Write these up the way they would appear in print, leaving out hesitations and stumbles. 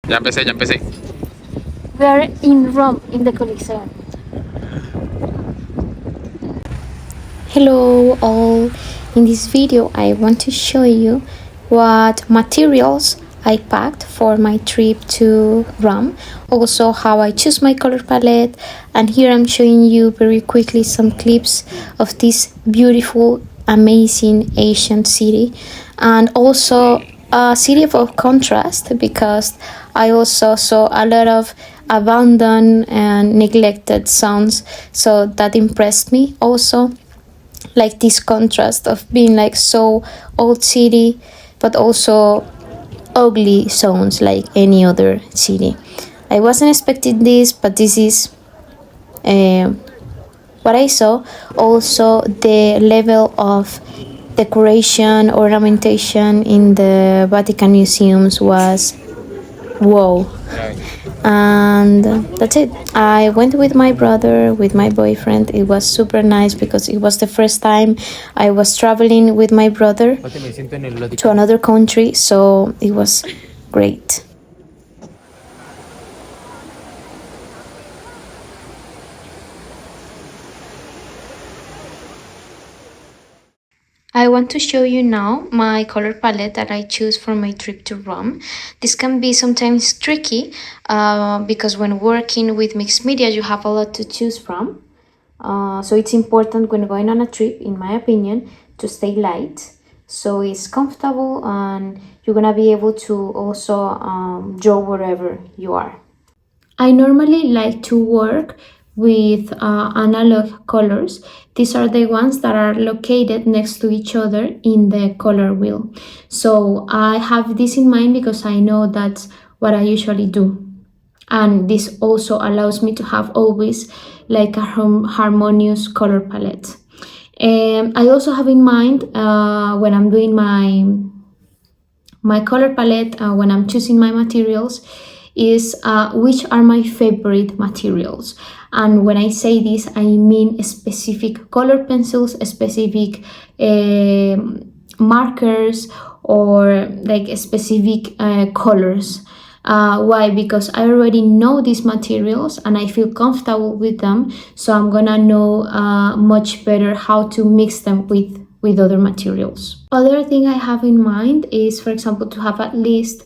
Ya empecé, ya empecé. We are in Rome, in the Coliseum. Hello all, in this video I want to show you what materials I packed for my trip to Rome, also how I choose my color palette, and here I'm showing you very quickly some clips of this beautiful, amazing ancient city, and also a city of contrast because I also saw a lot of abandoned and neglected zones, so that impressed me also, like this contrast of being like so old city but also ugly zones like any other city. I wasn't expecting this, but this is uh, what I saw. Also the level of decoration ornamentation in the Vatican museums was whoa. And that's it. I went with my brother, with my boyfriend. It was super nice because it was the first time I was traveling with my brother to another country, so it was great. I want to show you now my color palette that I choose for my trip to Rome. This can be sometimes tricky because when working with mixed media, you have a lot to choose from. So it's important when going on a trip, in my opinion, to stay light so it's comfortable and you're gonna be able to also draw wherever you are. I normally like to work with analog colors. These are the ones that are located next to each other in the color wheel. So I have this in mind because I know that's what I usually do. And this also allows me to have always like a harmonious color palette. I also have in mind when I'm doing my color palette, when I'm choosing my materials, is which are my favorite materials. And when I say this, I mean specific color pencils, specific markers, or like specific colors. Why? Because I already know these materials and I feel comfortable with them, so I'm gonna know much better how to mix them with other materials. Other thing I have in mind is, for example, to have at least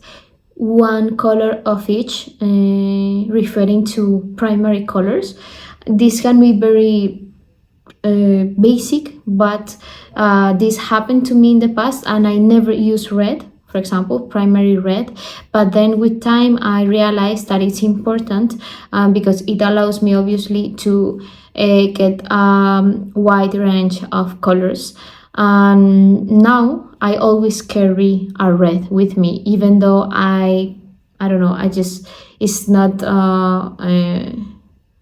one color of each, referring to primary colors. This can be very basic, but this happened to me in the past and I never use red, for example, primary red. But then with time I realized that it's important because it allows me obviously to get wide range of colors. And now I always carry a red with me, even though I don't know, I just, it's not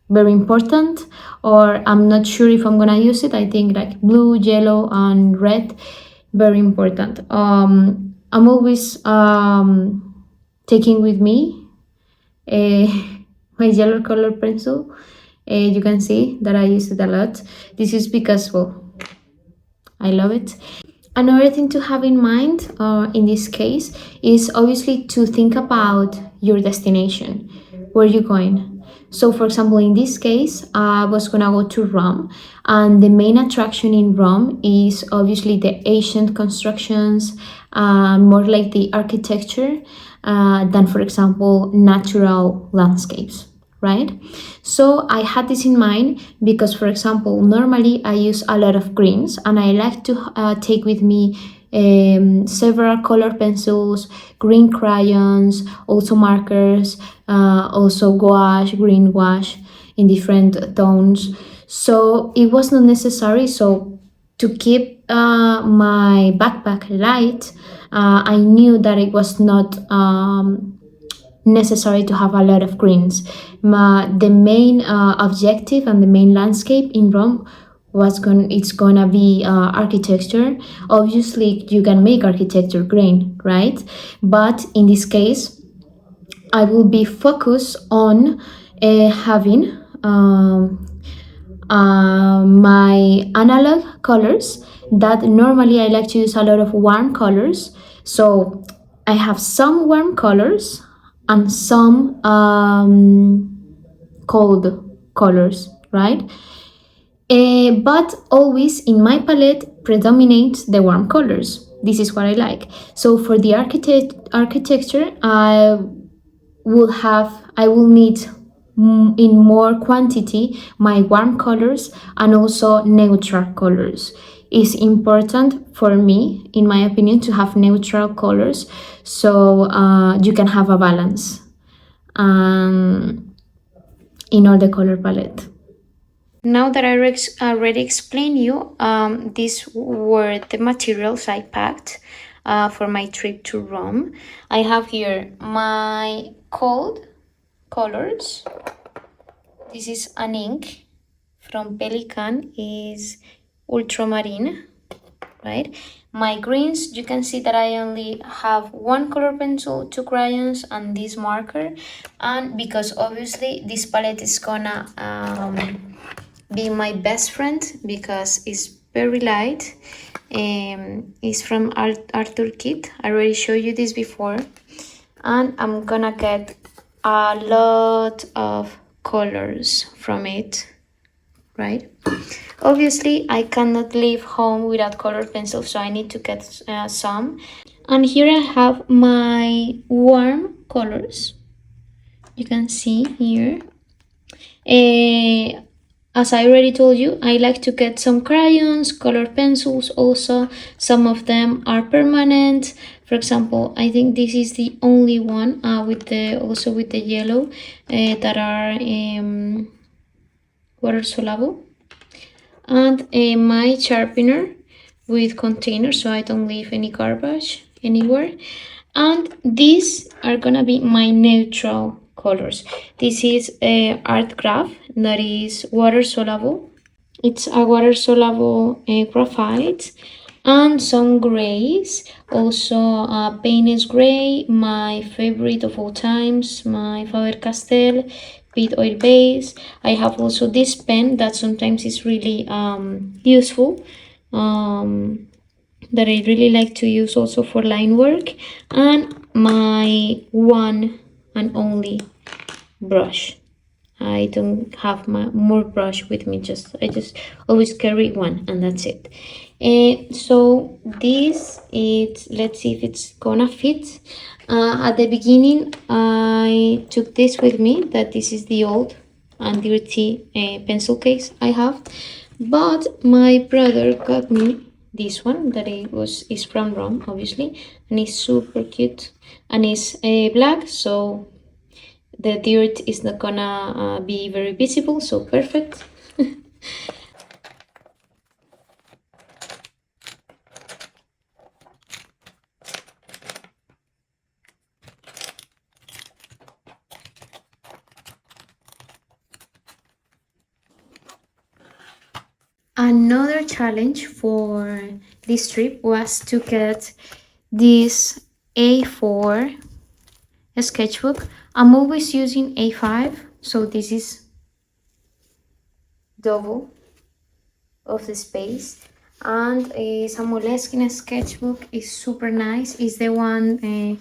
very important, or I'm not sure if I'm gonna use it. I think like blue, yellow, and red, very important. I'm always taking with me my yellow color pencil. You can see that I use it a lot. This is because, well, I love it. Another thing to have in mind in this case is obviously to think about your destination, where you're going. So, for example, in this case, I was gonna go to Rome, and the main attraction in Rome is obviously the ancient constructions, more like the architecture than, for example, natural landscapes, right? So I had this in mind because, for example, normally I use a lot of greens and I like to take with me several color pencils, green crayons, also markers, also gouache, green gouache in different tones. So it was not necessary. So to keep my backpack light, I knew that it was not necessary to have a lot of greens. The main objective and the main landscape in Rome it's gonna be architecture. Obviously you can make architecture green, right? But in this case I will be focused on having my analog colors, that normally I like to use a lot of warm colors. So I have some warm colors and some cold colors, right? But always in my palette predominates the warm colors. This is what I like. So for the architecture, I will need in more quantity my warm colors and also neutral colors. It's important for me, in my opinion, to have neutral colors so you can have a balance in all the color palette. Now that I already explained you, these were the materials I packed for my trip to Rome. I have here my cold colors. This is an ink from Pelikan, is ultramarine, right? My greens, you can see that I only have one color pencil, two crayons, and this marker. And because obviously this palette is gonna be my best friend because it's very light. It's from Arthur Kit. I already showed you this before. And I'm gonna get a lot of colors from it, right? Obviously, I cannot leave home without colored pencils, so I need to get some. And here I have my warm colors. You can see here. As I already told you, I like to get some crayons, colored pencils also. Some of them are permanent. For example, I think this is the only one with the yellow that are water soluble. And my sharpener with containers so I don't leave any garbage anywhere. And these are gonna be my neutral colors. This is Art Graph that is water soluble. It's a water soluble graphite and some grays. Also Payne's gray, my favorite of all times, my Faber-Castell with oil base. I have also this pen that sometimes is really useful, that I really like to use also for line work, and my one and only brush. I don't have more brush with me, I just always carry one and that's it. So this is, let's see if it's gonna fit. At the beginning I took this with me, that this is the old and dirty pencil case I have, but my brother got me this one that is from Rome, obviously, and it's super cute and it's black, so the dirt is not gonna be very visible, so perfect. Another challenge for this trip was to get this A4 sketchbook. I'm always using A5, so this is double of the space. And a Moleskine sketchbook is super nice. It's the one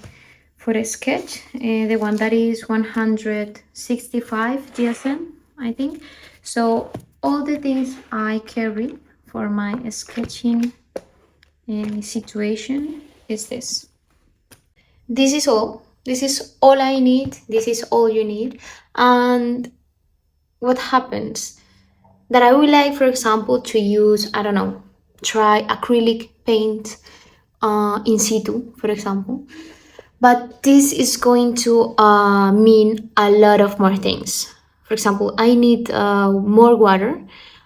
for a sketch, the one that is 165 GSM, I think. So all the things I carry for my sketching situation is this. This is all. This is all I need. This is all you need. And what happens? That I would like, for example, to use, I don't know, try acrylic paint in situ, for example. But this is going to mean a lot of more things. For example, I need more water.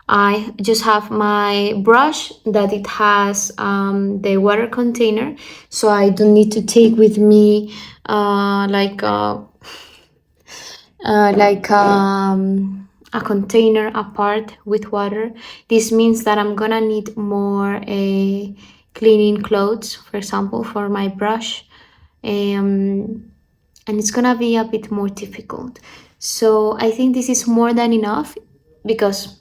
I just have my brush that it has the water container, so I don't need to take with me a container apart with water. This means that I'm gonna need more cleaning clothes, for example, for my brush, and it's gonna be a bit more difficult. So I think this is more than enough, because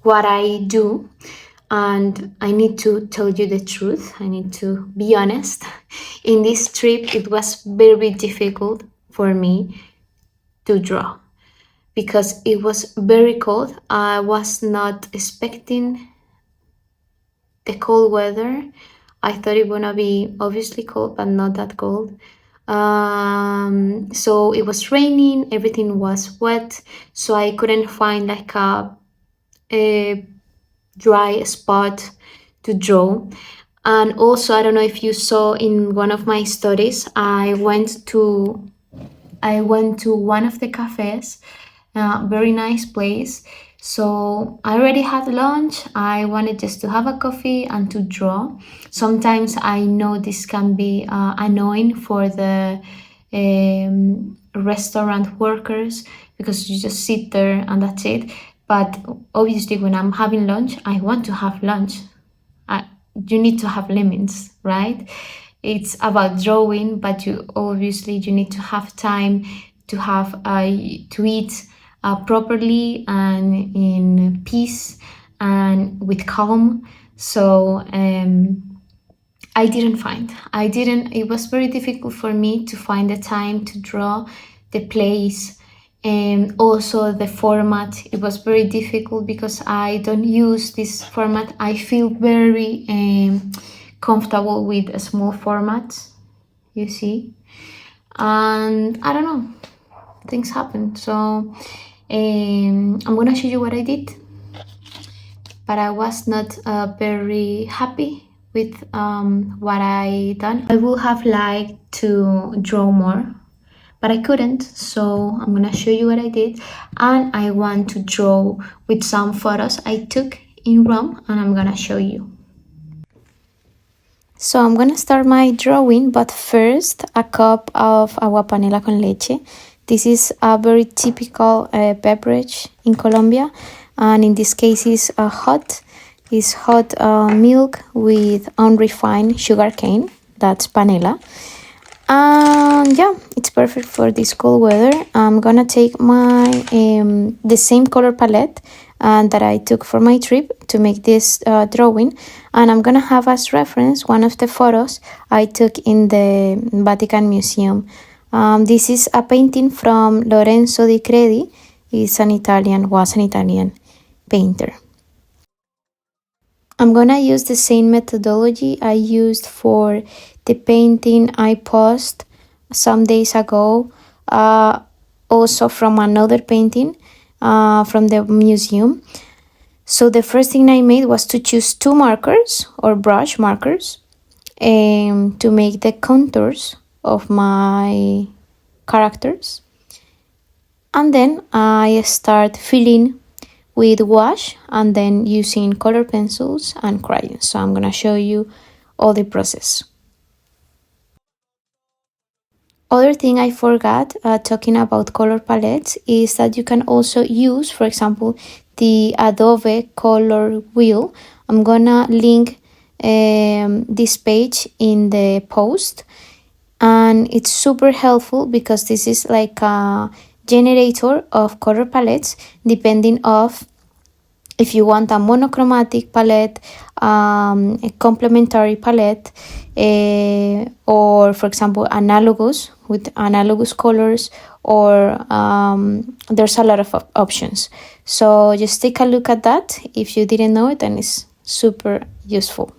what I do, and I need to tell you the truth, I need to be honest, in this trip it was very difficult for me to draw because it was very cold. I was not expecting the cold weather. I thought it would gonna be obviously cold, but not that cold. So it was raining, everything was wet, so I couldn't find like a dry spot to draw. And also, I don't know if you saw in one of my stories, I went to one of the cafes, very nice place. So I already had lunch. I wanted just to have a coffee and to draw. Sometimes I know this can be annoying for the restaurant workers because you just sit there and that's it. But obviously, when I'm having lunch, I want to have lunch. I, you need to have limits, right? It's about drawing, but you need to have time to have to eat properly and in peace and with calm. So I didn't, it was very difficult for me to find the time to draw the place and also the format. It was very difficult because I don't use this format. I feel very comfortable with a small formats, you see. And I don't know, things happen. So I'm gonna show you what I did, but I was not very happy with what I done. I would have liked to draw more, but I couldn't. So I'm gonna show you what I did, and I want to draw with some photos I took in Rome, and I'm gonna show you. So I'm gonna start my drawing, but first a cup of agua panela con leche. This is a very typical beverage in Colombia, and in this case is hot. It's hot milk with unrefined sugar cane. That's panela. And yeah, it's perfect for this cold weather. I'm gonna take my the same color palette that I took for my trip to make this drawing, and I'm gonna have as reference one of the photos I took in the Vatican Museum. This is a painting from Lorenzo di Credi. Was an Italian painter. I'm gonna use the same methodology I used for the painting I posted some days ago, also from another painting from the museum. So the first thing I made was to choose two markers or brush markers to make the contours of my characters. And then I start filling with wash and then using color pencils and crayons. So I'm gonna show you all the process. Other thing I forgot talking about color palettes is that you can also use, for example, the Adobe color wheel. I'm gonna link this page in the post, and it's super helpful because this is like a generator of color palettes depending of if you want a monochromatic palette, a complementary palette, or for example analogous with analogous colors, or there's a lot of options. So just take a look at that if you didn't know it, and it's super useful.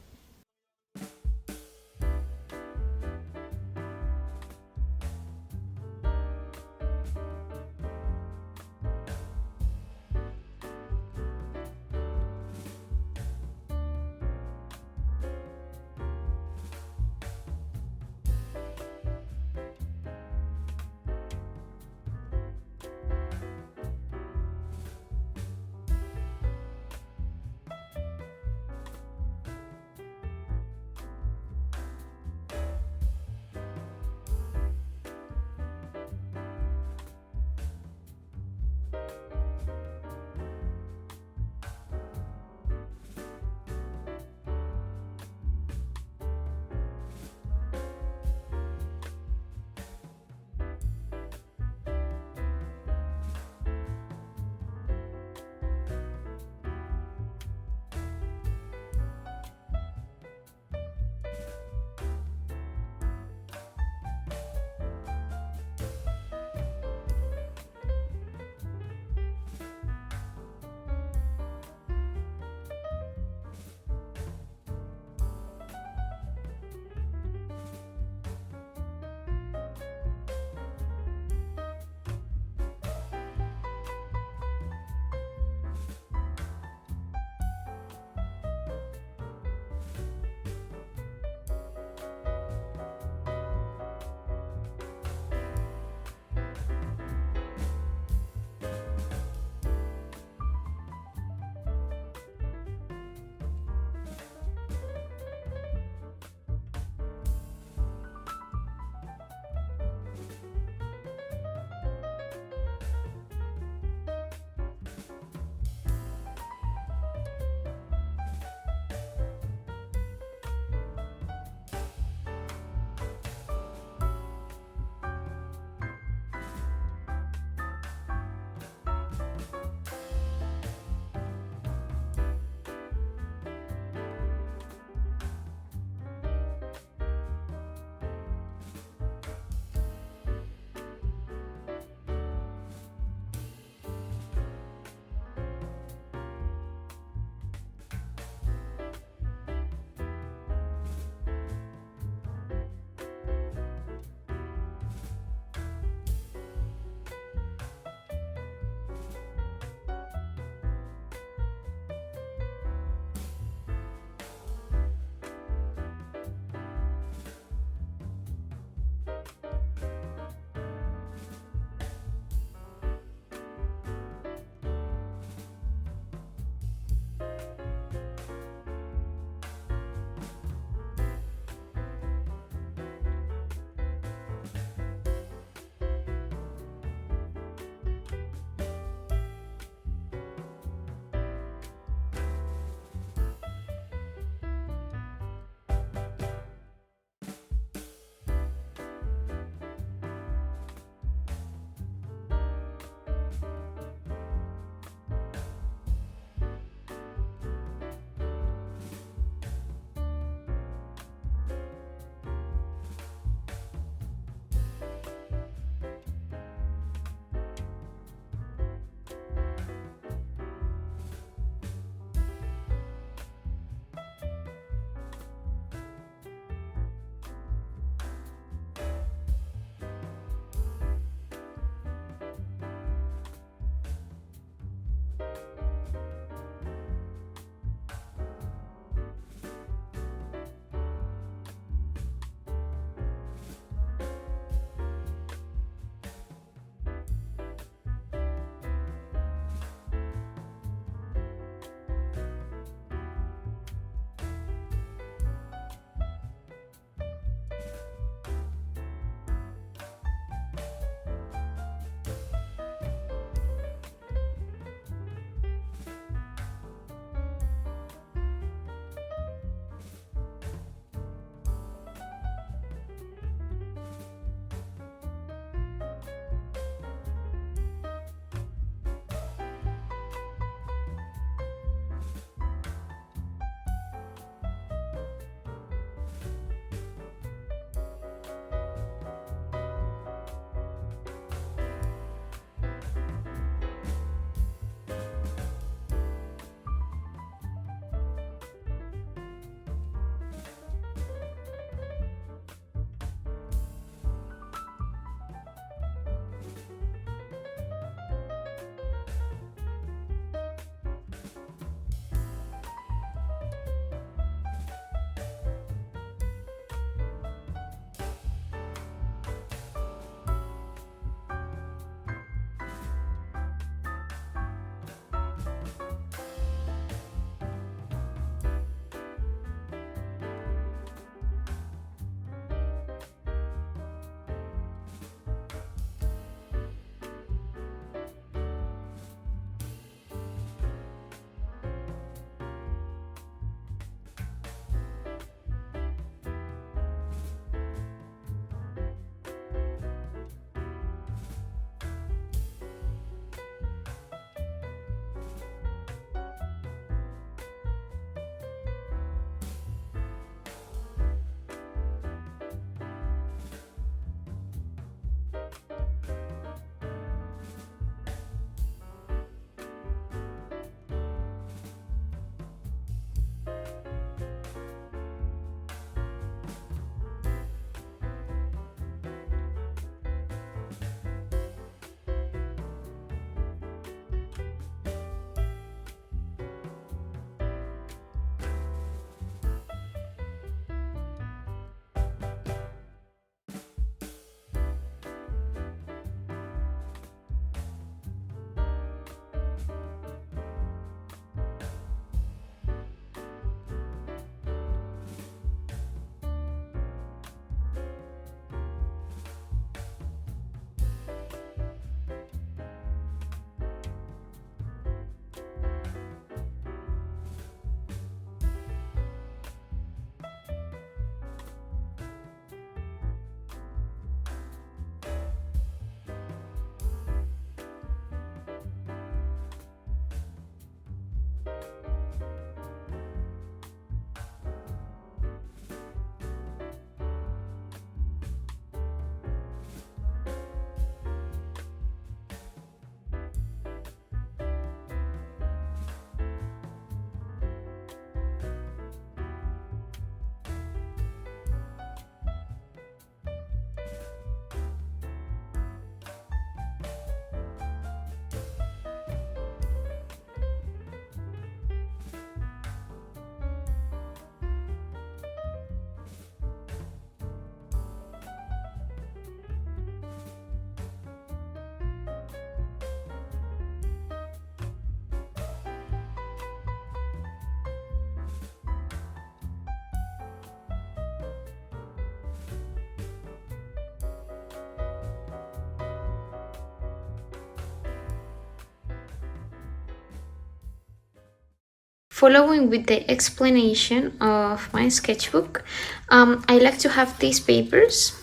following with the explanation of my sketchbook, I like to have these papers,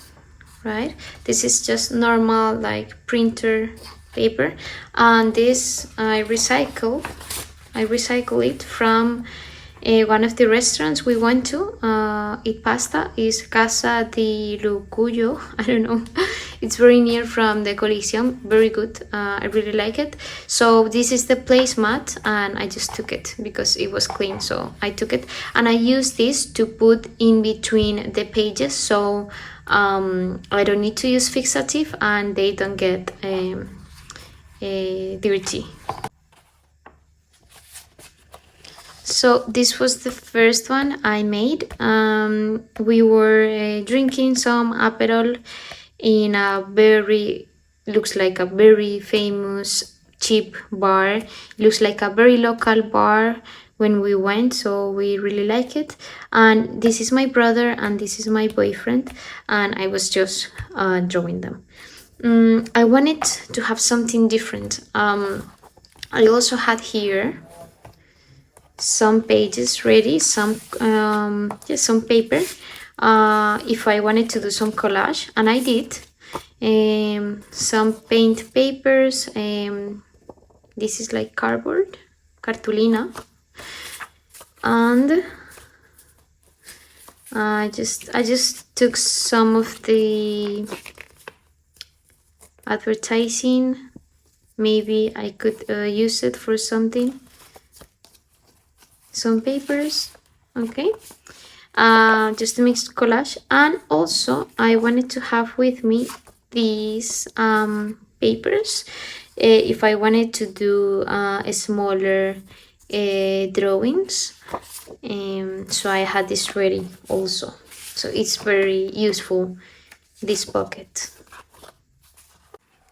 right? This is just normal like printer paper, and this I recycle it from one of the restaurants we went to eat pasta. Is Casa di Lucuyo. I don't know. It's very near from the Coliseum. Very good. I really like it. So this is the placemat, and I just took it because it was clean. So I took it, and I use this to put in between the pages. So I don't need to use fixative, and they don't get dirty. So this was the first one I made. We were drinking some Aperol in a looks like a very famous cheap bar. Looks like a very local bar when we went, so we really like it. And this is my brother and this is my boyfriend, and I was just drawing them. I wanted to have something different. I also had here some pages ready, some paper, if I wanted to do some collage, and I did. Some paint papers, this is like cardboard, cartulina, and I just took some of the advertising. Maybe I could use it for something. Some papers, okay, just to mix collage. And also I wanted to have with me these papers if I wanted to do a smaller drawings, so I had this ready also, so it's very useful, this pocket.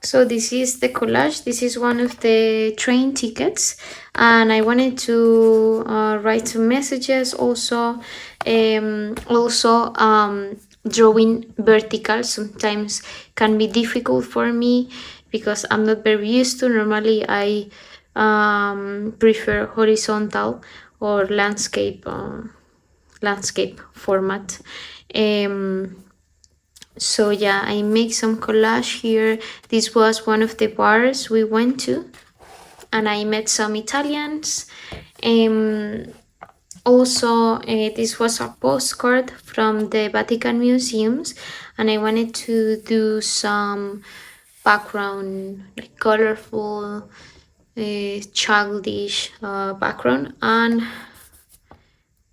So this is the collage. This is one of the train tickets, and I wanted to write some messages also. Drawing vertical sometimes can be difficult for me because I'm not very used to. Normally I prefer horizontal or landscape format. So yeah, I make some collage here. This was one of the bars we went to, and I met some Italians. Also, this was a postcard from the Vatican museums, and I wanted to do some background, like colorful, childish background, and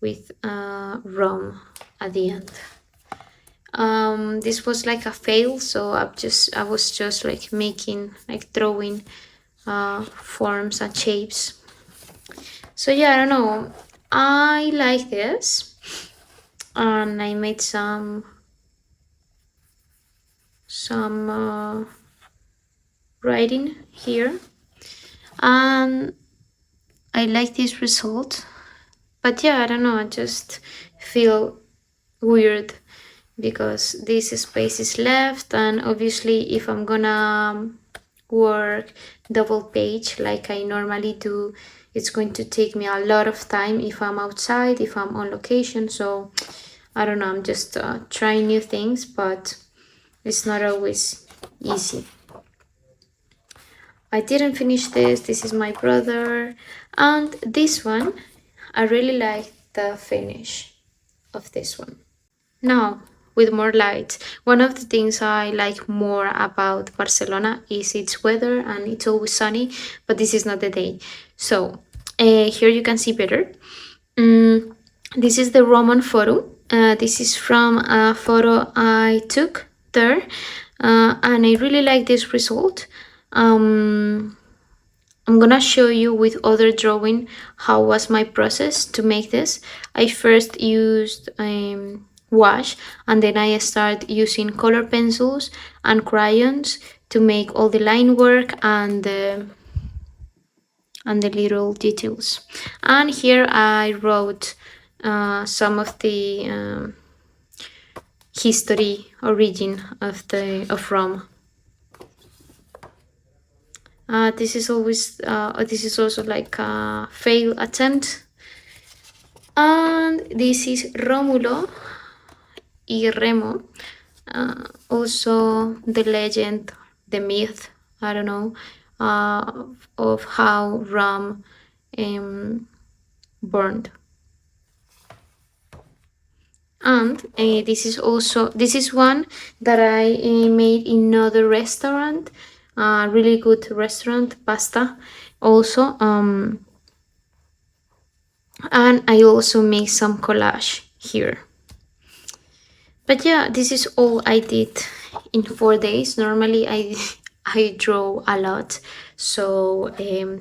with Rome at the end. This was like a fail, so I was just like drawing forms and shapes. So yeah, I don't know, I like this, and I made some writing here, and I like this result. But yeah, I don't know, I just feel weird because this space is left, and obviously if I'm gonna work double page like I normally do, it's going to take me a lot of time if I'm outside, if I'm on location. So I don't know, I'm just trying new things, but it's not always easy. I didn't finish this. This is my brother, and this one I really like the finish of this one. Now, with more light, one of the things I like more about Barcelona is its weather, and it's always sunny, but this is not the day. So here you can see better. This is the Roman Forum. This is from a photo I took there, and I really like this result. I'm gonna show you with other drawing how was my process to make this. I first used wash, and then I start using color pencils and crayons to make all the line work and the little details. And here I wrote some of the history origin of Rome. This is also like a fail attempt And this is Rómulo y Remo. Also the legend, the myth, I don't know, of how Rome burned. And this is one that I made in another restaurant, really good restaurant, pasta also. And I also make some collage here. But yeah, this is all I did in 4 days. Normally I draw a lot, so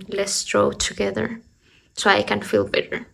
let's draw together so I can feel better.